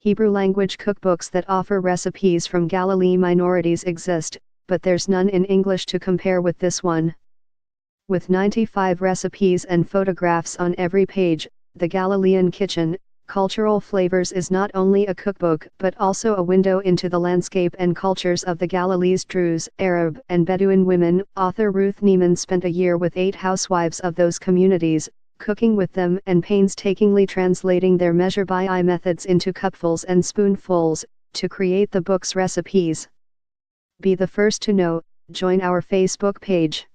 Hebrew language cookbooks that offer recipes from Galilee minorities exist, but there's none in English to compare with this one. With 95 recipes and photographs on every page, The Galilean Kitchen, Cultural Flavors is not only a cookbook but also a window into the landscape and cultures of the Galilee's Druze, Arab, and Bedouin women. Author Ruth Neiman spent a year with 8 housewives of those communities, cooking with them and painstakingly translating their measure-by-eye methods into cupfuls and spoonfuls, to create the book's recipes. Be the first to know. Join our Facebook page.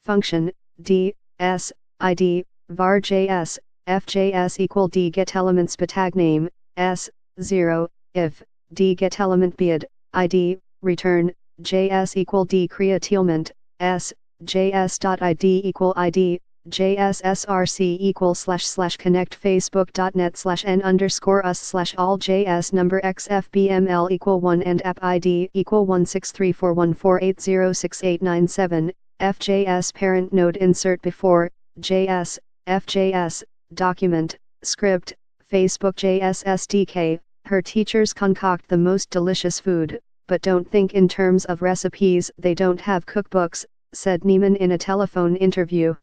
Function, D, S, ID, var JS, FJS equal D get elements tag name, S, 0, if, D get element bid, ID, return, JS equal D createlment, S, JS.ID equal ID, JSSRC equal / connect facebook.net /n_us /all JS number XFBML equal 1 and app ID equal 1634148068997, FJS parent node insert before, JS, FJS, document, script, Facebook JS SDK. Her teachers concoct the most delicious food, but don't think in terms of recipes. They don't have cookbooks, said Neiman in a telephone interview.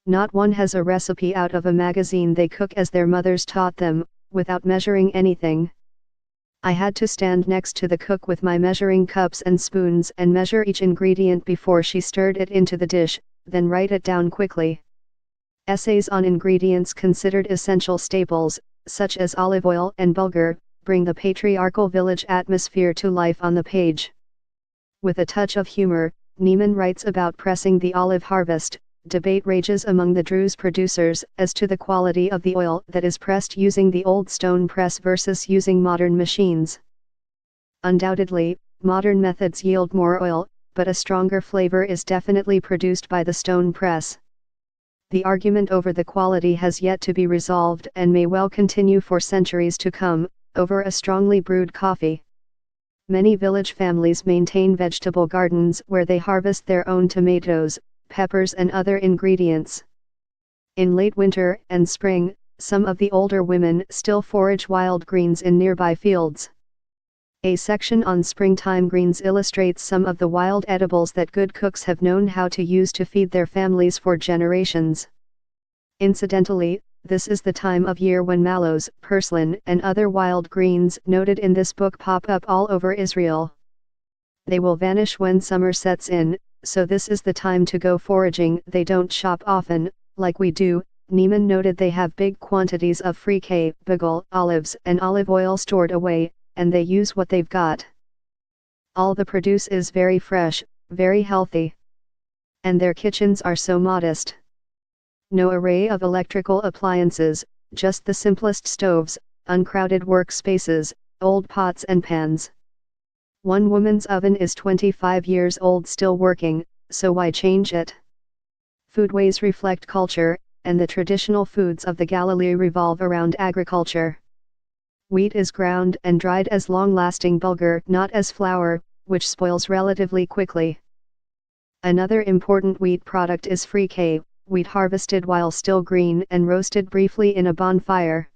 Not one has a recipe out of a magazine. They cook as their mothers taught them, without measuring anything. I had to stand next to the cook with my measuring cups and spoons and measure each ingredient before she stirred it into the dish, then write it down quickly. Essays on ingredients considered essential staples, such as olive oil and bulgur, bring the patriarchal village atmosphere to life on the page. With a touch of humor, Neiman writes about pressing the olive harvest. Debate rages among the Druze producers as to the quality of the oil that is pressed using the old stone press versus using modern machines. Undoubtedly, modern methods yield more oil, but a stronger flavor is definitely produced by the stone press. The argument over the quality has yet to be resolved and may well continue for centuries to come, over a strongly brewed coffee. Many village families maintain vegetable gardens where they harvest their own tomatoes, peppers and other ingredients. In late winter and spring, some of the older women still forage wild greens in nearby fields. A section on springtime greens illustrates some of the wild edibles that good cooks have known how to use to feed their families for generations. Incidentally, this is the time of year when mallows, purslane, and other wild greens noted in this book pop up all over Israel. They will vanish when summer sets in, so this is the time to go foraging. They don't shop often, like we do. Neiman noted they have big quantities of frike, bagel, olives, and olive oil stored away, and they use what they've got. All the produce is very fresh, very healthy. And their kitchens are so modest. No array of electrical appliances, just the simplest stoves, uncrowded workspaces, old pots and pans. One woman's oven is 25 years old still working, so why change it? Foodways reflect culture, and the traditional foods of the Galilee revolve around agriculture. Wheat is ground and dried as long-lasting bulgur, not as flour, which spoils relatively quickly. Another important wheat product is frike, wheat harvested while still green and roasted briefly in a bonfire.